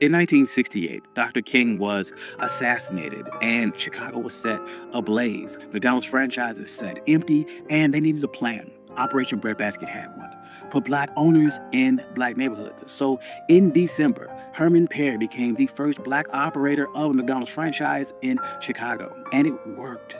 In 1968, Dr. King was assassinated and Chicago was set ablaze. McDonald's franchises sat empty and they needed a plan. Operation Breadbasket had one. Put black owners in black neighborhoods. So in December, Herman Perry became the first black operator of a McDonald's franchise in Chicago. And it worked.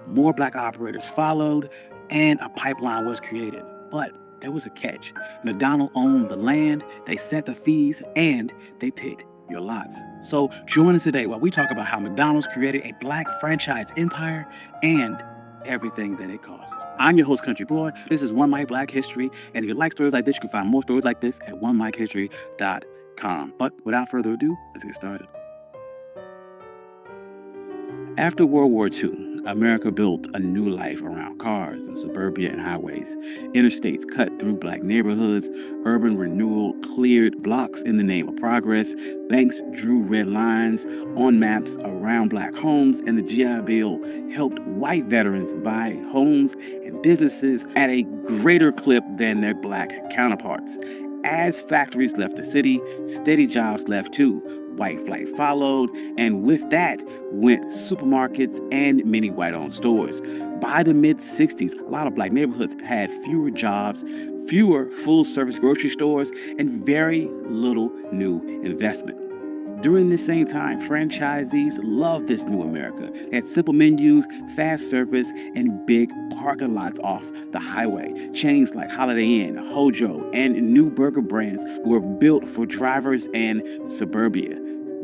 More black operators followed, and a pipeline was created. But there was a catch. McDonald owned the land, they set the fees, and they picked your lots. So join us today while we talk about how McDonald's created a black franchise empire and everything that it cost. I'm your host, Country Boy. This is One Mic Black History, and if you like stories like this, you can find more stories like this at onemichistory.com. But without further ado, let's get started. After World War II, America built a new life around cars and suburbia and highways. Interstates cut through black neighborhoods. Urban renewal cleared blocks in the name of progress. Banks drew red lines on maps around black homes, and the GI Bill helped white veterans buy homes and businesses at a greater clip than their black counterparts. As factories left the city, steady jobs left too. White flight followed, and with that went supermarkets and many white-owned stores. By the mid-60s, a lot of black neighborhoods had fewer jobs, fewer full-service grocery stores, and very little new investment. During this same time, franchisees loved this new America. They had simple menus, fast service, and big parking lots off the highway. Chains like Holiday Inn, Hojo, and new burger brands were built for drivers and suburbia.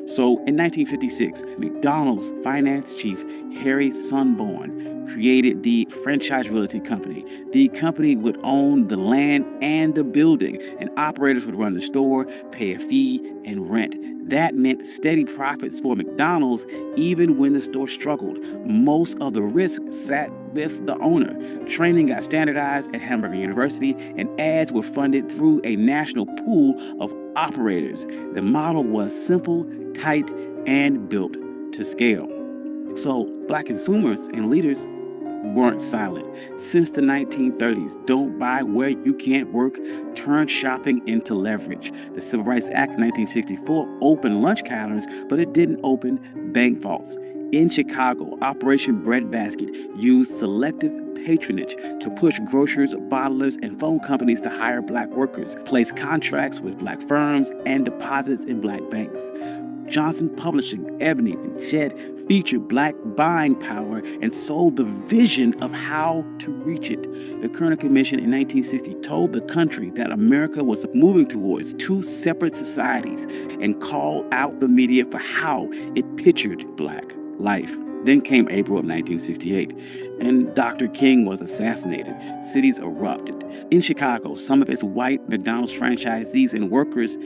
So in 1956, McDonald's finance chief Harry Sunborn created the Franchise Realty Company. The company would own the land and the building, and operators would run the store, pay a fee, and rent. That meant steady profits for McDonald's even when the store struggled. Most of the risk sat with the owner. Training got standardized at Hamburger University, and ads were funded through a national pool of operators. The model was simple, tight, and built to scale. So black consumers and leaders weren't silent. Since the 1930s, don't buy where you can't work turned shopping into leverage. The Civil Rights Act of 1964 opened lunch counters, but it didn't open bank vaults. In Chicago, Operation Breadbasket used selective patronage to push grocers, bottlers, and phone companies to hire black workers, place contracts with black firms, and deposits in black banks. Johnson Publishing, Ebony, and Jed featured black buying power and sold the vision of how to reach it. The Kerner Commission in 1960 told the country that America was moving towards two separate societies and called out the media for how it pictured black life. Then came April of 1968, and Dr. King was assassinated. Cities erupted. In Chicago, some of its white McDonald's franchisees and workers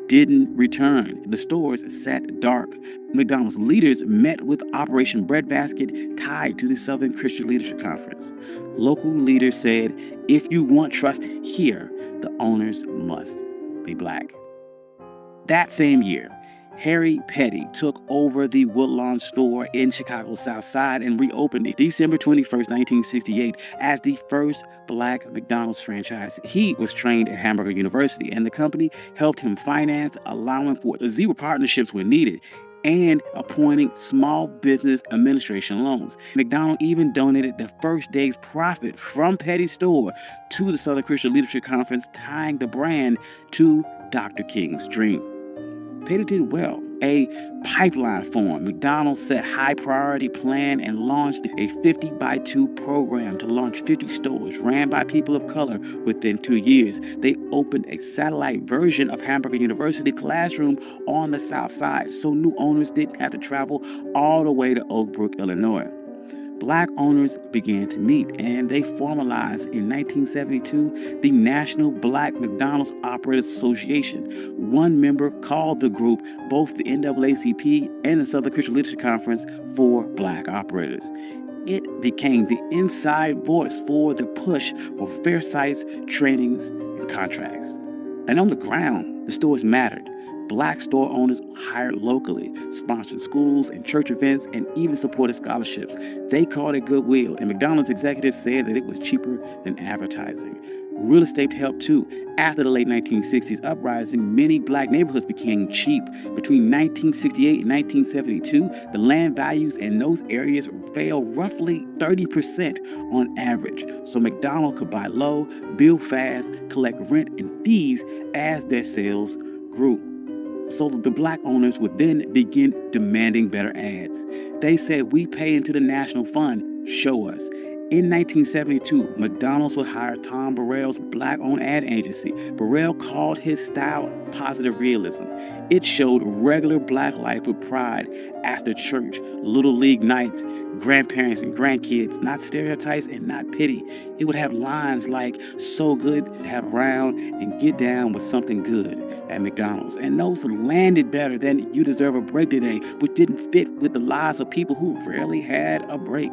didn't return. The stores sat dark. McDonald's leaders met with Operation Breadbasket tied to the Southern Christian Leadership Conference. Local leaders said, if you want trust here, the owners must be black. That same year, Harry Petty took over the Woodlawn store in Chicago's South Side and reopened it December 21st, 1968 as the first black McDonald's franchise. He was trained at Hamburger University, and the company helped him finance, allowing for zero partnerships when needed, and appointing small business administration loans. McDonald even donated the first day's profit from Petty's store to the Southern Christian Leadership Conference, tying the brand to Dr. King's dream. Petty did well. A pipeline formed. McDonald's set high priority plan and launched a 50-by-2 program to launch 50 stores ran by people of color within 2 years. They opened a satellite version of Hamburger University classroom on the South Side, so new owners didn't have to travel all the way to Oak Brook, Illinois. Black owners began to meet, and they formalized in 1972 the National Black McDonald's Operators Association. One member called the group both the NAACP and the Southern Christian Leadership Conference for black operators. It became the inside voice for the push for fair sites, trainings, and contracts. And on the ground, the stores mattered. Black store owners hired locally, sponsored schools and church events, and even supported scholarships. They called it goodwill, and McDonald's executives said that it was cheaper than advertising. Real estate helped too. After the late 1960s uprising, many black neighborhoods became cheap. Between 1968 and 1972, the land values in those areas fell roughly 30% on average. So McDonald's could buy low, build fast, collect rent and fees as their sales grew. So the black owners would then begin demanding better ads. They said, "We pay into the national fund, show us." In 1972, McDonald's would hire Tom Burrell's black-owned ad agency. Burrell called his style positive realism. It showed regular black life with pride after church, little league nights, grandparents and grandkids, not stereotypes and not pity. It would have lines like, "So good to have around," and "Get down with something good" at McDonald's. And those landed better than "You deserve a break today," which didn't fit with the lives of people who rarely had a break.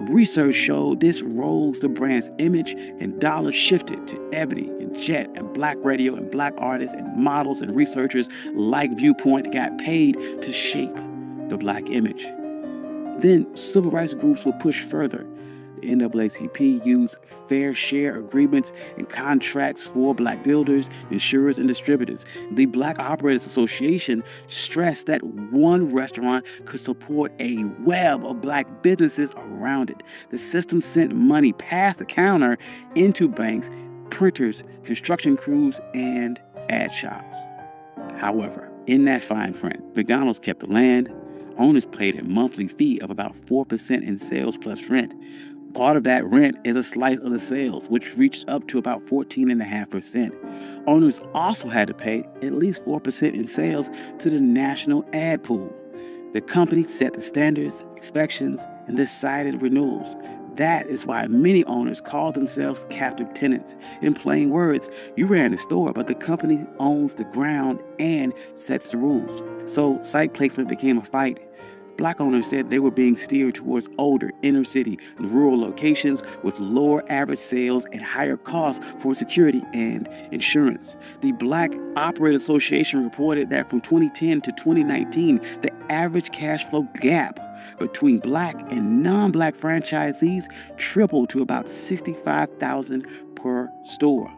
Research showed this rose the brand's image, and dollars shifted to Ebony and Jet and black radio, and black artists and models and researchers like Viewpoint got paid to shape the black image. Then civil rights groups would push further. The NAACP used fair share agreements and contracts for black builders, insurers, and distributors. The Black Operators Association stressed that one restaurant could support a web of black businesses around it. The system sent money past the counter into banks, printers, construction crews, and ad shops. However, in that fine print, McDonald's kept the land. Owners paid a monthly fee of about 4% in sales plus rent. Part of that rent is a slice of the sales, which reached up to about 14.5%. Owners also had to pay at least 4% in sales to the national ad pool. The company set the standards, inspections, and decided renewals. That is why many owners call themselves captive tenants. In plain words, you ran the store, but the company owns the ground and sets the rules. So site placement became a fight. Black owners said they were being steered towards older inner city and rural locations with lower average sales and higher costs for security and insurance. The Black Operators Association reported that from 2010 to 2019, the average cash flow gap between black and non-black franchisees tripled to about $65,000 per store.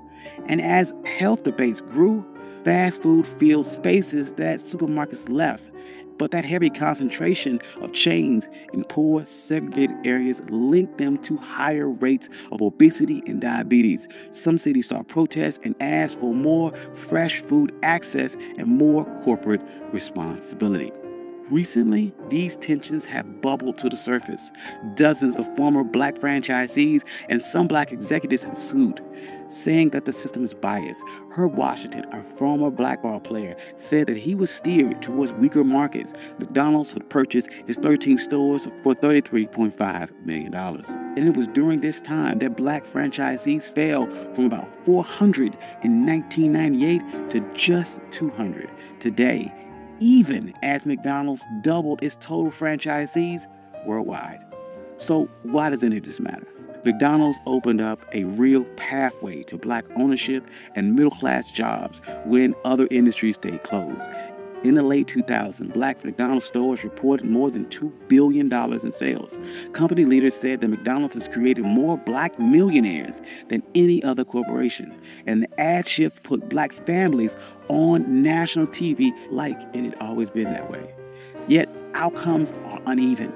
And as health debates grew, fast food filled spaces that supermarkets left. But that heavy concentration of chains in poor, segregated areas linked them to higher rates of obesity and diabetes. Some cities saw protests and asked for more fresh food access and more corporate responsibility. Recently, these tensions have bubbled to the surface. Dozens of former black franchisees and some black executives have sued, saying that the system is biased. Herb Washington, a former black ball player, said that he was steered towards weaker markets. McDonald's would purchase his 13 stores for $33.5 million. And it was during this time that black franchisees fell from about 400 in 1998 to just 200 today, even as McDonald's doubled its total franchisees worldwide. So why does any of this matter? McDonald's opened up a real pathway to black ownership and middle-class jobs when other industries stayed closed. In the late 2000s, black McDonald's stores reported more than $2 billion in sales. Company leaders said that McDonald's has created more black millionaires than any other corporation. And the ad shift put black families on national TV like it had always been that way. Yet outcomes are uneven.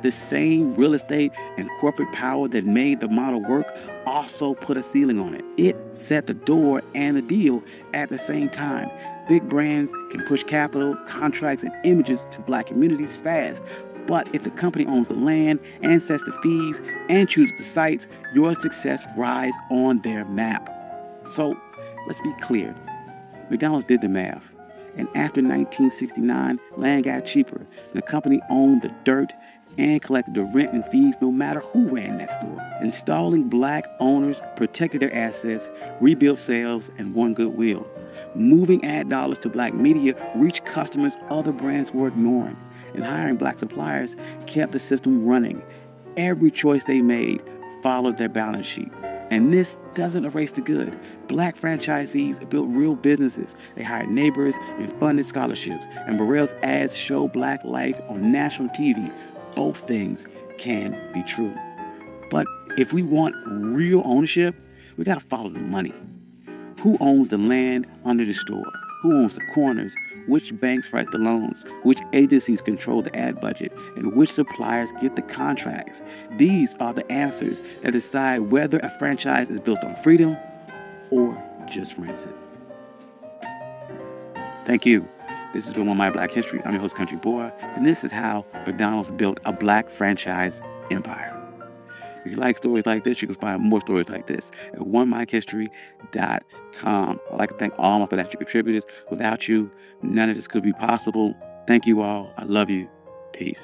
The same real estate and corporate power that made the model work also put a ceiling on it. It set the door and the deal at the same time. Big brands can push capital, contracts, and images to black communities fast. But if the company owns the land and sets the fees and chooses the sites, your success rides on their map. So let's be clear. McDonald's did the math. And after 1969, land got cheaper. The company owned the dirt and collected the rent and fees no matter who ran that store. Installing black owners protected their assets, rebuilt sales, and won goodwill. Moving ad dollars to black media reached customers other brands were ignoring. And hiring black suppliers kept the system running. Every choice they made followed their balance sheet. And this doesn't erase the good. Black franchisees built real businesses. They hired neighbors and funded scholarships. And Burrell's ads show black life on national TV. Both things can be true. But if we want real ownership, We got to follow the money. Who owns the land under the store? Who owns the corners? Which banks write the loans? Which agencies control the ad budget? And which suppliers get the contracts? These are the answers that decide whether a franchise is built on freedom or just rancid. Thank you. This has been One My Black History. I'm your host, Country Boy, and this is how McDonald's built a black franchise empire. If you like stories like this, you can find more stories like this at onemyhistory.com. I'd like to thank all my financial contributors. Without you, none of this could be possible. Thank you all. I love you. Peace.